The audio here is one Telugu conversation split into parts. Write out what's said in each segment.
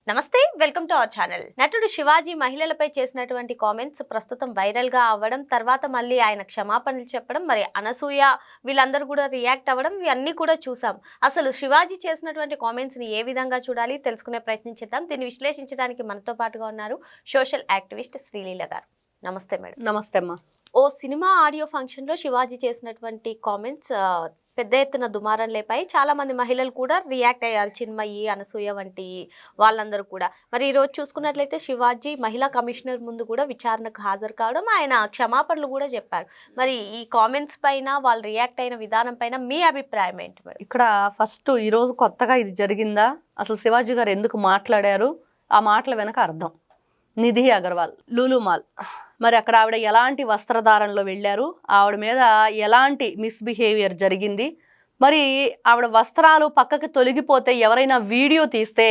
నమస్తే వెల్కమ్ టు అవర్ ఛానల్. నటుడు శివాజీ మహిళలపై చేసినటువంటి కామెంట్స్ ప్రస్తుతం వైరల్ గా అవ్వడం, తర్వాత మళ్ళీ ఆయన క్షమాపణలు చెప్పడం, మరి అనసూయ వీళ్ళందరూ కూడా రియాక్ట్ అవ్వడం, ఇవన్నీ కూడా చూసాం. అసలు శివాజీ చేసినటువంటి కామెంట్స్ ని ఏ విధంగా చూడాలి తెలుసుకునే ప్రయత్నం చేద్దాం. దీన్ని విశ్లేషించడానికి మనతో పాటుగా ఉన్నారు సోషల్ యాక్టివిస్ట్ శ్రీలీల గారు. నమస్తే మేడం. నమస్తే అమ్మా. ఓ సినిమా ఆడియో ఫంక్షన్ లో శివాజీ చేసినటువంటి కామెంట్స్ పెద్ద ఎత్తున దుమారం లేపాయి. చాలా మంది మహిళలు కూడా రియాక్ట్ అయ్యారు, చిన్మయి, అనసూయ వంటి వాళ్ళందరూ కూడా. మరి ఈరోజు చూసుకున్నట్లయితే శివాజీ మహిళా కమిషనర్ ముందు కూడా విచారణకు హాజరు కావడం, ఆయన క్షమాపణలు కూడా చెప్పారు. మరి ఈ కామెంట్స్ పైన వాళ్ళు రియాక్ట్ అయిన విధానం పైన మీ అభిప్రాయం ఏంటి మేడం? ఇక్కడ ఫస్ట్ ఈరోజు కొత్తగా ఇది జరిగిందా, అసలు శివాజీ గారు ఎందుకు మాట్లాడారు, ఆ మాటల వెనక అర్థం. నిధి అగర్వాల్ లూలు మాల్, మరి అక్కడ ఆవిడ ఎలాంటి వస్త్రధారణలో వెళ్ళారు, ఆవిడ మీద ఎలాంటి మిస్బిహేవియర్ జరిగింది, మరి ఆవిడ వస్త్రాలు పక్కకి తొలగిపోతే ఎవరైనా వీడియో తీస్తే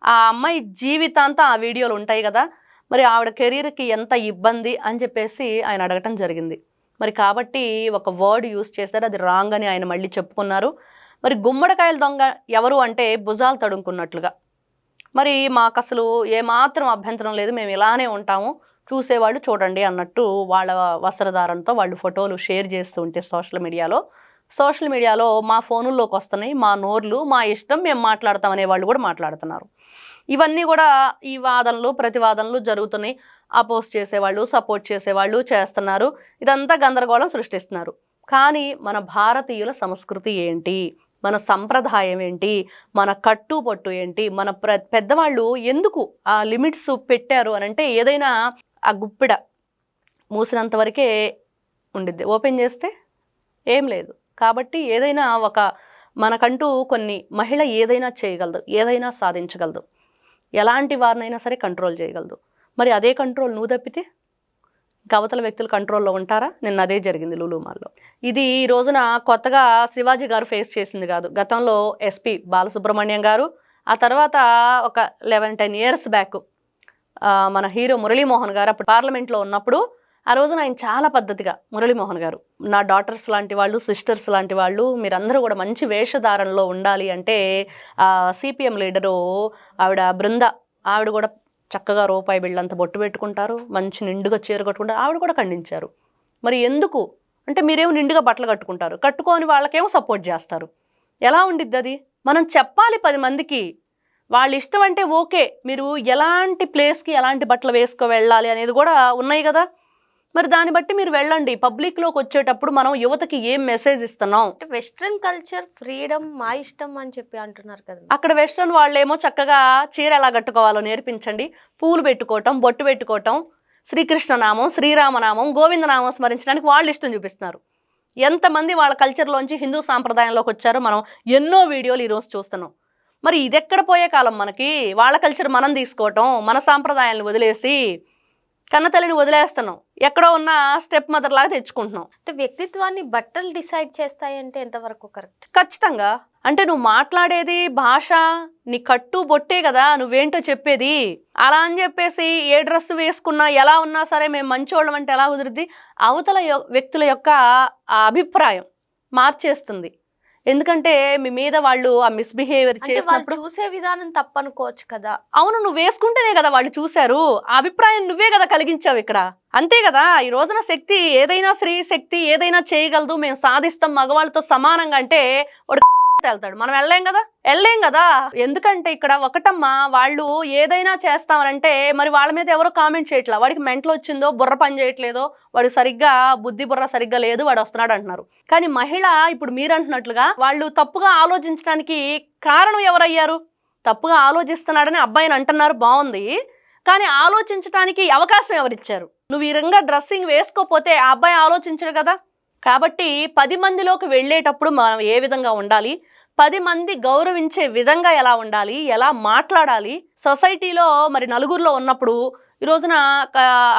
ఆ అమ్మాయి జీవితాంతం ఆ వీడియోలు ఉంటాయి కదా, మరి ఆవిడ కెరీర్కి ఎంత ఇబ్బంది అని చెప్పేసి ఆయన అడగటం జరిగింది. మరి కాబట్టి ఒక వర్డ్ యూస్ చేశారు, అది రాంగ్ అని ఆయన మళ్ళీ చెప్పుకున్నారు. మరి గుమ్మడికాయల దొంగ ఎవరు అంటే భుజాలు తడుముకున్నట్లుగా. మరి మాకు అసలు ఏమాత్రం అభ్యంతరం లేదు, మేము ఇలానే ఉంటాము, చూసేవాళ్ళు చూడండి అన్నట్టు వాళ్ళ వస్త్రధారణతో వాళ్ళు ఫోటోలు షేర్ చేస్తూ ఉంటే సోషల్ మీడియాలో మా ఫోనుల్లోకి వస్తున్నాయి, మా నోర్లు మా ఇష్టం, మేము మాట్లాడతాం అనే వాళ్ళు కూడా మాట్లాడుతున్నారు. ఇవన్నీ కూడా ఈ వాదనలు ప్రతివాదనలు జరుగుతున్నాయి. అపోజ్ చేసేవాళ్ళు సపోర్ట్ చేసేవాళ్ళు చేస్తున్నారు. ఇదంతా గందరగోళం సృష్టిస్తున్నారు. కానీ మన భారతీయుల సంస్కృతి ఏంటి, మన సంప్రదాయం ఏంటి, మన కట్టుబొట్టు ఏంటి, మన పెద్దవాళ్ళు ఎందుకు ఆ లిమిట్స్ పెట్టారు అని అంటే, ఏదైనా ఆ గుప్పిడ మూసినంత వరకే ఉండిద్ది, ఓపెన్ చేస్తే ఏం లేదు. కాబట్టి ఏదైనా మనకంటూ కొన్ని మహిళ ఏదైనా చేయగలదు, ఏదైనా సాధించగలదు, ఎలాంటి వారినైనా సరే కంట్రోల్ చేయగలదు. మరి అదే కంట్రోల్ నువ్వు తప్పితే అవతల వ్యక్తులు కంట్రోల్లో ఉంటారా? నిన్న అదే జరిగింది లూలు మాల్లో. ఇది ఈ రోజున కొత్తగా శివాజీ గారు ఫేస్ చేసింది కాదు. గతంలో ఎస్పీ బాలసుబ్రహ్మణ్యం గారు, ఆ తర్వాత ఒక 11-10 ఇయర్స్ బ్యాక్ మన హీరో మురళీమోహన్ గారు అప్పుడు పార్లమెంట్లో ఉన్నప్పుడు ఆ రోజున ఆయన చాలా పద్ధతిగా, మురళీమోహన్ గారు, నా డాటర్స్ లాంటి వాళ్ళు, సిస్టర్స్ లాంటి వాళ్ళు, మీరందరూ కూడా మంచి వేషధారణలో ఉండాలి అంటే సిపిఎం లీడరు ఆవిడ బృంద, ఆవిడ కూడా చక్కగా రూపాయి బిళ్ళంత బొట్టు పెట్టుకుంటారు, మంచి నిండుగా చీర కట్టుకుంటారు, ఆవిడ కూడా ఖండించారు. మరి ఎందుకు అంటే, మీరేమో నిండుగా బట్టలు కట్టుకుంటారు, కట్టుకొని వాళ్ళకేమో సపోర్ట్ చేస్తారు, ఎలా ఉండిద్ది అది? మనం చెప్పాలి 10 మందికి, వాళ్ళ ఇష్టం అంటే ఓకే, మీరు ఎలాంటి ప్లేస్కి ఎలాంటి బట్టలు వేసుకో వెళ్ళాలి అనేది కూడా ఉన్నాయి కదా. మరి దాన్ని బట్టి మీరు వెళ్ళండి. పబ్లిక్లోకి వచ్చేటప్పుడు మనం యువతకి ఏం మెసేజ్ ఇస్తున్నాం? వెస్ట్రన్ కల్చర్ ఫ్రీడమ్ మా ఇష్టం అని చెప్పి అంటున్నారు కదా. అక్కడ వెస్ట్రన్ వాళ్ళేమో చక్కగా చీర ఎలా కట్టుకోవాలో నేర్పించండి, పూలు పెట్టుకోవటం, బొట్టు పెట్టుకోవటం, శ్రీకృష్ణనామం, శ్రీరామనామం, గోవిందనామం స్మరించడానికి వాళ్ళు ఇష్టం చూపిస్తున్నారు. ఎంతమంది వాళ్ళ కల్చర్లోంచి హిందూ సాంప్రదాయంలోకి వచ్చారో మనం ఎన్నో వీడియోలు ఈరోజు చూస్తున్నాం. మరి ఇదెక్కడ పోయే కాలం మనకి? వాళ్ళ కల్చర్ మనం తీసుకోవటం, మన సాంప్రదాయాలను వదిలేసి కన్నతల్లిని వదిలేస్తున్నాం, ఎక్కడో ఉన్న స్టెప్ మదర్ లాగా తెచ్చుకుంటున్నాం. అంటే వ్యక్తిత్వాన్ని బట్టలు డిసైడ్ చేస్తాయంటే ఎంతవరకు కరెక్ట్? ఖచ్చితంగా. అంటే నువ్వు మాట్లాడేది భాష, నీ కట్టు బొట్టే కదా నువ్వేంటో చెప్పేది. అలా అని చెప్పేసి ఏ డ్రెస్ వేసుకున్నా ఎలా ఉన్నా సరే మేము మంచోళ్ళం అంటే ఎలా కుదిరిద్ది? అవతల వ్యక్తుల యొక్క అభిప్రాయం మార్చేస్తుంది. ఎందుకంటే మీ మీద వాళ్ళు ఆ మిస్బిహేవియర్ చేసినప్పుడు చూసే విధానం తప్పనుకోవచ్చు కదా. అవును, నువ్వు వేసుకుంటేనే కదా వాళ్ళు చూశారు, ఆ అభిప్రాయం నువ్వే కదా కలిగించావు ఇక్కడ, అంతే కదా. ఈ రోజున శక్తి ఏదైనా, స్త్రీ శక్తి ఏదైనా చేయగలదు, మేము సాధిస్తాం మగవాళ్ళతో సమానంగా అంటే వాడు వెళ్తాడు. మనం వెళ్ళలేం కదా. ఎందుకంటే ఇక్కడ ఒకటమ్మా, వాళ్ళు ఏదైనా చేస్తామనంటే మరి వాళ్ళ మీద ఎవరో కామెంట్ చేయట్లా, వాడికి మెంటల్ వచ్చిందో, బుర్ర పని చేయట్లేదో, వాడు సరిగ్గా బుర్ర సరిగ్గా లేదు, వాడు వస్తున్నాడు అంటున్నారు. కానీ మహిళ ఇప్పుడు మీరు అంటున్నట్లుగా వాళ్ళు తప్పుగా ఆలోచించడానికి కారణం ఎవరయ్యారు? తప్పుగా ఆలోచిస్తున్నాడని అబ్బాయిని అంటున్నారు, బాగుంది, కానీ ఆలోచించడానికి అవకాశం ఎవరిచ్చారు? నువ్వు ఈ రంగా డ్రెస్సింగ్ వేసుకోపోతే ఆ అబ్బాయి ఆలోచించడు కదా. కాబట్టి 10 మందిలోకి వెళ్ళేటప్పుడు మనం ఏ విధంగా ఉండాలి, 10 మంది గౌరవించే విధంగా ఎలా ఉండాలి, ఎలా మాట్లాడాలి, సొసైటీలో మరి నలుగురిలో ఉన్నప్పుడు ఈ రోజున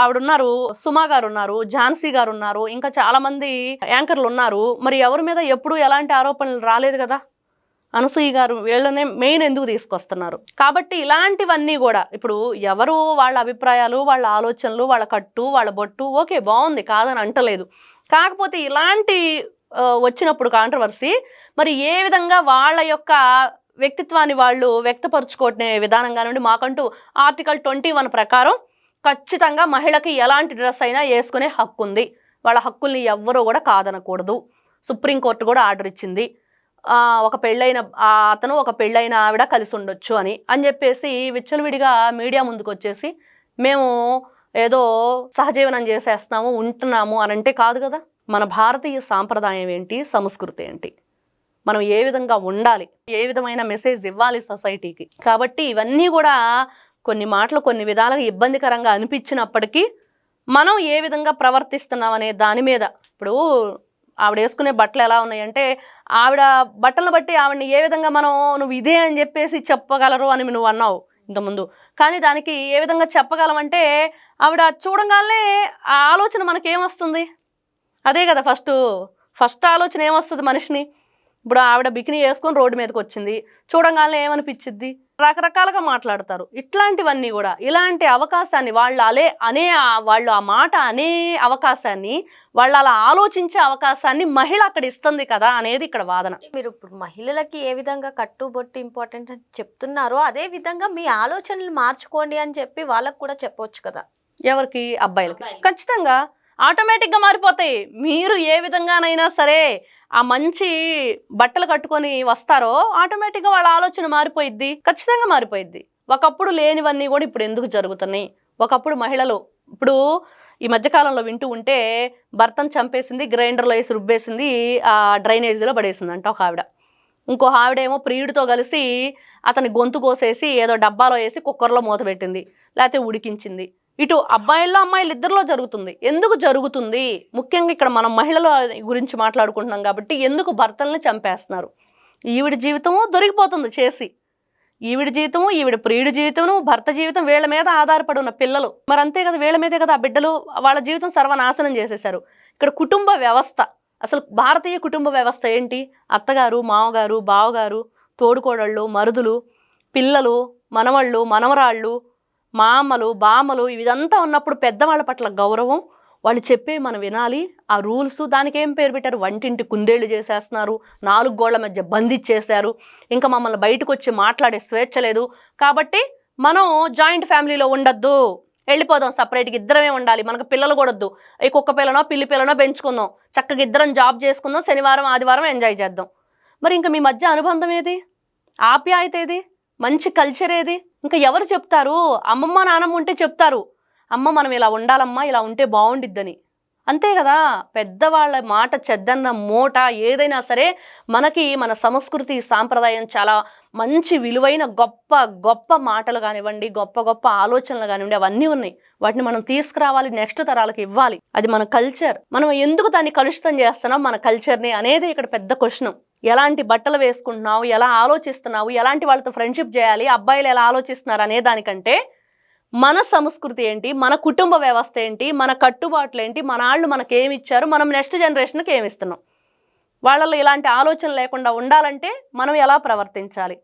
ఆవిడున్నారు, సుమా గారు ఉన్నారు, ఝాన్సీ గారు ఉన్నారు, ఇంకా చాలా మంది యాంకర్లు ఉన్నారు. మరి ఎవరి మీద ఎప్పుడు ఎలాంటి ఆరోపణలు రాలేదు కదా. అనసూయ గారు వీళ్ళనే మెయిన్ ఎందుకు తీసుకొస్తున్నారు? కాబట్టి ఇలాంటివన్నీ కూడా ఇప్పుడు ఎవరు వాళ్ళ అభిప్రాయాలు, వాళ్ళ ఆలోచనలు, వాళ్ళ కట్టు, వాళ్ళ బొట్టు ఓకే, బాగుంది, కాదని అంటలేదు. కాకపోతే ఇలాంటి వచ్చినప్పుడు కాంట్రవర్సీ మరి ఏ విధంగా వాళ్ళ యొక్క వ్యక్తిత్వాన్ని వాళ్ళు వ్యక్తపరుచుకునే విధానం కానివ్వండి, మాకంటూ ఆర్టికల్ 21 ప్రకారం ఖచ్చితంగా మహిళకి ఎలాంటి డ్రెస్ అయినా వేసుకునే హక్కు ఉంది. వాళ్ళ హక్కుల్ని ఎవ్వరూ కూడా కాదనకూడదు. సుప్రీంకోర్టు కూడా ఆర్డర్ ఇచ్చింది. ఒక పెళ్ళైన అతను ఒక పెళ్ళైన ఆవిడ కలిసి ఉండొచ్చు అని చెప్పేసి విచ్చలవిడిగా మీడియా ముందుకు వచ్చేసి మేము ఏదో సహజీవనం చేసేస్తున్నాము, ఉంటున్నాము అని అంటే కాదు కదా. మన భారతీయ సాంప్రదాయం ఏంటి, సంస్కృతి ఏంటి, మనం ఏ విధంగా ఉండాలి, ఏ విధమైన మెసేజ్ ఇవ్వాలి సొసైటీకి. కాబట్టి ఇవన్నీ కూడా కొన్ని మాటలు కొన్ని విధాలుగా ఇబ్బందికరంగా అనిపించినప్పటికీ మనం ఏ విధంగా ప్రవర్తిస్తున్నాం అనే దాని మీద, ఇప్పుడు ఆవిడ వేసుకునే బట్టలు ఎలా ఉన్నాయంటే ఆవిడ బట్టలను బట్టి ఆవిడని ఏ విధంగా మనం నువ్వు ఇదే అని చెప్పేసి చెప్పగలరు అని నువ్వు అన్నావు ఇంతకుముందు. కానీ దానికి ఏ విధంగా చెప్పగలమంటే ఆవిడ చూడంగానే ఆ ఆలోచన మనకేమొస్తుంది, అదే కదా ఫస్ట్ ఆలోచన ఏమొస్తుంది మనిషిని. ఇప్పుడు ఆవిడ బికినీ వేసుకొని రోడ్డు మీదకి వచ్చింది, చూడంగానే ఏమనిపించిద్ది, రకరకాలుగా మాట్లాడతారు. ఇట్లాంటివన్నీ కూడా ఇలాంటి అవకాశాన్ని వాళ్ళు ఆ మాట అనే అవకాశాన్ని, వాళ్ళు అలా ఆలోచించే అవకాశాన్ని మహిళ అక్కడ ఇస్తుంది కదా అనేది ఇక్కడ వాదన. మీరు ఇప్పుడు మహిళలకి ఏ విధంగా కట్టుబొట్టు ఇంపార్టెంట్ అని చెప్తున్నారో అదే విధంగా మీ ఆలోచనలు మార్చుకోండి అని చెప్పి వాళ్ళకు కూడా చెప్పొచ్చు కదా. ఎవరికి? అబ్బాయిలకి ఖచ్చితంగా ఆటోమేటిక్గా మారిపోతాయి. మీరు ఏ విధంగానైనా సరే ఆ మంచి బట్టలు కట్టుకొని వస్తారో ఆటోమేటిక్గా వాళ్ళ ఆలోచన మారిపోయిద్ది, ఖచ్చితంగా మారిపోయిద్ది. ఒకప్పుడు లేనివన్నీ కూడా ఇప్పుడు ఎందుకు జరుగుతున్నాయి. ఒకప్పుడు మహిళలు, ఇప్పుడు ఈ మధ్యకాలంలో వింటూ ఉంటే భర్తను చంపేసింది, గ్రైండర్లో వేసి రుబ్బేసింది, ఆ డ్రైనేజీలో పడేసింది అంట ఒక ఆవిడ. ఇంకో ఆవిడేమో ప్రియుడితో కలిసి అతని గొంతు కోసేసి ఏదో డబ్బాలో వేసి కుక్కర్లో మూత పెట్టింది, లేకపోతే ఉడికించింది. ఇటు అబ్బాయిల్లో అమ్మాయిలు ఇద్దరిలో జరుగుతుంది. ఎందుకు జరుగుతుంది? ముఖ్యంగా ఇక్కడ మనం మహిళల గురించి మాట్లాడుకుంటున్నాం కాబట్టి ఎందుకు భర్తల్ని చంపేస్తున్నారు? ఈవిడ జీవితము దొరికిపోతుంది చేసి, ఈవిడ జీవితము, ఈవిడ ప్రియుడి జీవితము, భర్త జీవితం, వీళ్ళ మీద ఆధారపడి ఉన్న పిల్లలు, మరి అంతే కదా, వీళ్ళ మీదే కదా ఆ బిడ్డలు, వాళ్ళ జీవితం సర్వనాశనం చేసేశారు. ఇక్కడ కుటుంబ వ్యవస్థ, అసలు భారతీయ కుటుంబ వ్యవస్థ ఏంటి? అత్తగారు, మామగారు, బావగారు, తోడుకోడళ్ళు, మరుదులు, పిల్లలు, మనవళ్ళు, మనవరాళ్ళు, మామలు, బామలు, ఇదంతా ఉన్నప్పుడు పెద్దవాళ్ళ పట్ల గౌరవం, వాళ్ళు చెప్పే మనం వినాలి. ఆ రూల్స్, దానికి ఏం పేరు పెట్టారు? వంటింటి కుందేళ్లు చేసేస్తున్నారు, 4 గోళ్ల మధ్య బంధించేశారు, ఇంకా మమ్మల్ని బయటకు వచ్చి మాట్లాడే స్వేచ్ఛ లేదు. కాబట్టి మనం జాయింట్ ఫ్యామిలీలో ఉండొద్దు, వెళ్ళిపోదాం, సపరేట్గా ఇద్దరమే ఉండాలి, మనకు పిల్లలు కూడా వద్దు, ఈ కుక్క పిల్లనో పిల్లి పిల్లనో పెంచుకుందాం, చక్కగా ఇద్దరం జాబ్ చేసుకుందాం, శనివారం ఆదివారం ఎంజాయ్ చేద్దాం. మరి ఇంకా మీ మధ్య అనుబంధం ఏది? ఆప్యాయత ఏది? మంచి కల్చర్ ఏది? ఇంకా ఎవరు చెప్తారు? అమ్మమ్మ నాన్నమ్మ ఉంటే చెప్తారు, అమ్మ మనం ఇలా ఉండాలమ్మా, ఇలా ఉంటే బాగుండిద్దని. అంతే కదా. పెద్దవాళ్ళ మాట చెద్దన్న మూట ఏదైనా సరే మనకి మన సంస్కృతి సాంప్రదాయం చాలా మంచి విలువైన గొప్ప గొప్ప మాటలు కానివ్వండి, గొప్ప గొప్ప ఆలోచనలు కానివ్వండి, అవన్నీ ఉన్నాయి. వాటిని మనం తీసుకురావాలి, నెక్స్ట్ తరాలకు ఇవ్వాలి. అది మన కల్చర్. మనం ఎందుకు దాన్ని కలుషితం చేస్తున్నాం మన కల్చర్ని అనేది ఇక్కడ పెద్ద క్వశ్చన్. ఎలాంటి బట్టలు వేసుకుంటున్నావు, ఎలా ఆలోచిస్తున్నావు, ఎలాంటి వాళ్ళతో ఫ్రెండ్షిప్ చేయాలి, అబ్బాయిలు ఎలా ఆలోచిస్తున్నారు అనే దానికంటే మన సంస్కృతి ఏంటి, మన కుటుంబ వ్యవస్థ ఏంటి, మన కట్టుబాట్లు ఏంటి, మన వాళ్ళు మనకేమి ఇచ్చారు, మనం నెక్స్ట్ జనరేషన్కి ఏమి ఇస్తున్నాం, వాళ్ళలో ఇలాంటి ఆలోచన లేకుండా ఉండాలంటే మనం ఎలా ప్రవర్తించాలి,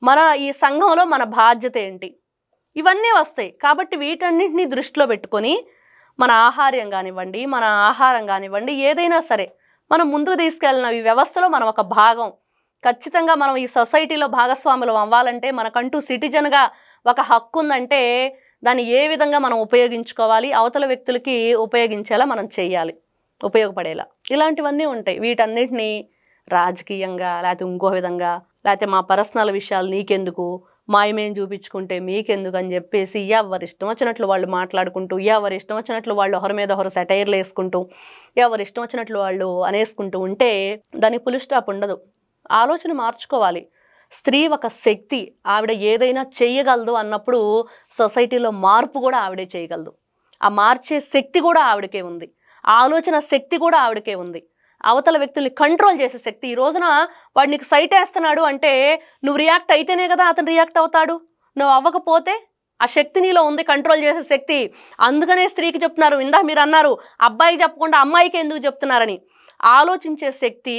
మన ఈ సంఘంలో మన బాధ్యత ఏంటి, ఇవన్నీ వస్తాయి. కాబట్టి వీటన్నింటినీ దృష్టిలో పెట్టుకొని మన ఆహారం కానివ్వండి, ఏదైనా సరే మనం ముందుకు తీసుకెళ్ళిన ఈ వ్యవస్థలో మనం ఒక భాగం. ఖచ్చితంగా మనం ఈ సొసైటీలో భాగస్వాములు అవ్వాలంటే, మనకంటూ సిటిజన్గా ఒక హక్కు ఉందంటే దాన్ని ఏ విధంగా మనం ఉపయోగించుకోవాలి, అవతల వ్యక్తులకి ఉపయోగించేలా మనం చేయాలి, ఉపయోగపడేలా. ఇలాంటివన్నీ ఉంటాయి. వీటన్నిటిని రాజకీయంగా లేకపోతే ఇంకో విధంగా, లేకపోతే మా పర్సనల్ విషయాలు నీకెందుకు, మాయమేం చూపించుకుంటే మీకెందుకు అని చెప్పేసి ఎవరి ఇష్టం వచ్చినట్లు వాళ్ళు మాట్లాడుకుంటూ, ఎవరి ఇష్టం వచ్చినట్లు వాళ్ళు ఒకరి మీద ఒకరు సెటైర్లు వేసుకుంటూ, ఎవరి ఇష్టం వచ్చినట్లు వాళ్ళు అనేసుకుంటూ ఉంటే దానికి ఫుల్ స్టాప్ ఉండదు. ఆలోచన మార్చుకోవాలి. స్త్రీ ఒక శక్తి, ఆవిడ ఏదైనా చేయగలదు అన్నప్పుడు సొసైటీలో మార్పు కూడా ఆవిడే చేయగలదు. ఆ మార్చే శక్తి కూడా ఆవిడకే ఉంది, ఆలోచన శక్తి కూడా ఆవిడకే ఉంది, అవతల వ్యక్తుల్ని కంట్రోల్ చేసే శక్తి. ఈ రోజున వాడు నీకు సైట్ వేస్తున్నాడు అంటే నువ్వు రియాక్ట్ అయితేనే కదా అతను రియాక్ట్ అవుతాడు. నువ్వు అవ్వకపోతే ఆ శక్తి నీలో ఉంది, కంట్రోల్ చేసే శక్తి. అందుకనే స్త్రీకి చెప్తున్నారు, ఇందాక మీరు అన్నారు అబ్బాయికి చెప్పకుండా అమ్మాయికి ఎందుకు చెప్తున్నారని. ఆలోచించే శక్తి,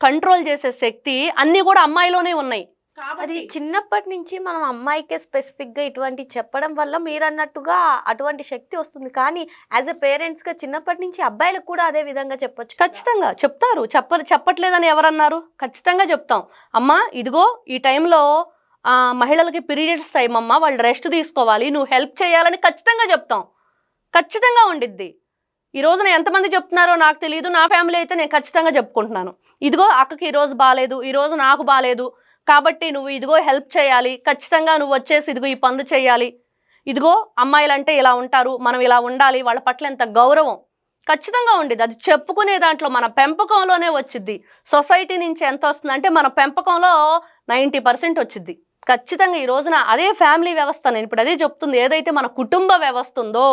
కంట్రోల్ చేసే శక్తి అన్నీ కూడా అమ్మాయిలోనే ఉన్నాయి. అది చిన్నప్పటి నుంచి మనం అమ్మాయికే స్పెసిఫిక్గా ఇటువంటి చెప్పడం వల్ల మీరు అన్నట్టుగా అటువంటి శక్తి వస్తుంది. కానీ యాజ్ ఎ పేరెంట్స్గా చిన్నప్పటి నుంచి అబ్బాయిలకు కూడా అదే విధంగా చెప్పొచ్చు. ఖచ్చితంగా చెప్తారు. చెప్పట్లేదని ఎవరన్నారు? ఖచ్చితంగా చెప్తాం. అమ్మా ఇదిగో ఈ టైంలో మహిళలకి పీరియడ్స్ టైం అమ్మా, వాళ్ళు రెస్ట్ తీసుకోవాలి, నువ్వు హెల్ప్ చేయాలని ఖచ్చితంగా చెప్తాం. ఖచ్చితంగా ఉండిద్ది. ఈ రోజున ఎంతమంది చెప్తున్నారో నాకు తెలియదు. నా ఫ్యామిలీ అయితే నేను ఖచ్చితంగా చెప్పుకుంటున్నాను. ఇదిగో అక్కకి ఈరోజు బాగాలేదు, ఈరోజు నాకు బాగాలేదు, కాబట్టి నువ్వు ఇదిగో హెల్ప్ చేయాలి, ఖచ్చితంగా నువ్వు వచ్చేసి ఇదిగో ఈ పనులు చేయాలి, ఇదిగో అమ్మాయిలంటే ఇలా ఉంటారు, మనం ఇలా ఉండాలి, వాళ్ళ పట్ల ఎంత గౌరవం ఖచ్చితంగా ఉండేది. అది చెప్పుకునే దాంట్లో మన పెంపకంలోనే వచ్చిద్ది. సొసైటీ నుంచి ఎంత వస్తుందంటే మన పెంపకంలో 90% వచ్చిద్ది ఖచ్చితంగా. ఈ రోజున అదే ఫ్యామిలీ వ్యవస్థ, నేను ఇప్పుడు అదే చెప్తుంది, ఏదైతే మన కుటుంబ వ్యవస్థ ఉందో,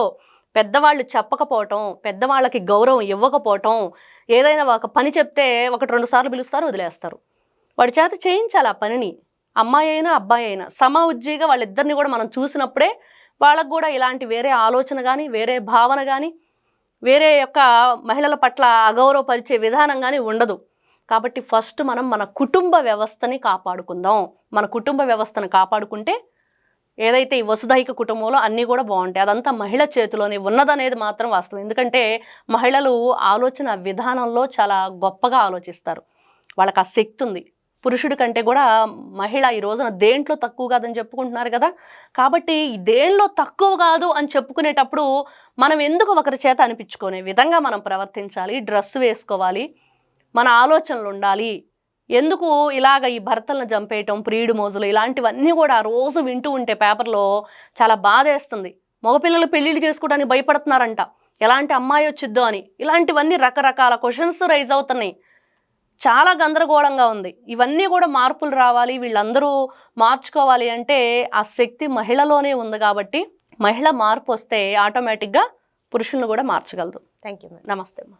పెద్దవాళ్ళు చెప్పకపోవటం, పెద్దవాళ్ళకి గౌరవం ఇవ్వకపోవటం, ఏదైనా ఒక పని చెప్తే 1-2 సార్లు పిలుస్తారు, వదిలేస్తారు. వాడి చేత చేయించాలి ఆ పనిని. అమ్మాయి అయినా అబ్బాయి అయినా సమ ఉజ్జీగా వాళ్ళిద్దరిని కూడా మనం చూసినప్పుడే వాళ్ళకు కూడా ఇలాంటి వేరే ఆలోచన కానీ, వేరే భావన కానీ, వేరే యొక్క మహిళల పట్ల అగౌరవపరిచే విధానం కానీ ఉండదు. కాబట్టి ఫస్ట్ మనం మన కుటుంబ వ్యవస్థని కాపాడుకుందాం. మన కుటుంబ వ్యవస్థను కాపాడుకుంటే ఏదైతే ఈ వసుధైక కుటుంబంలో అన్నీ కూడా బాగుంటాయి. అదంతా మహిళ చేతిలోనే ఉన్నదనేది మాత్రం వాస్తవం. ఎందుకంటే మహిళలు ఆలోచన విధానంలో చాలా గొప్పగా ఆలోచిస్తారు. వాళ్ళకి ఆ శక్తి ఉంది. పురుషుడి కంటే కూడా మహిళ ఈ రోజున దేంట్లో తక్కువ కాదని చెప్పుకుంటున్నారు కదా. కాబట్టి దేంట్లో తక్కువ కాదు అని చెప్పుకునేటప్పుడు మనం ఎందుకు ఒకరి చేత అనిపించుకునే విధంగా మనం ప్రవర్తించాలి, డ్రెస్ వేసుకోవాలి, మన ఆలోచనలు ఉండాలి. ఎందుకు ఇలాగ ఈ భర్తలను చంపేయటం, ప్రియుడు మోజులు, ఇలాంటివన్నీ కూడా ఆ రోజు వింటూ ఉంటే పేపర్లో చాలా బాధేస్తుంది. మగపిల్లలు పెళ్ళిళ్ళు చేసుకోవడానికి భయపడుతున్నారంట, ఎలాంటి అమ్మాయి వచ్చిద్దో అని. ఇలాంటివన్నీ రకరకాల క్వశ్చన్స్ రైజ్ అవుతున్నాయి. చాలా గందరగోళంగా ఉంది. ఇవన్నీ కూడా మార్పులు రావాలి, వీళ్ళందరూ మార్చుకోవాలి అంటే ఆ శక్తి మహిళలోనే ఉంది. కాబట్టి మహిళ మార్పు వస్తే ఆటోమేటిక్గా పురుషులను కూడా మార్చగలదు. Thank you. నమస్తే అమ్మా.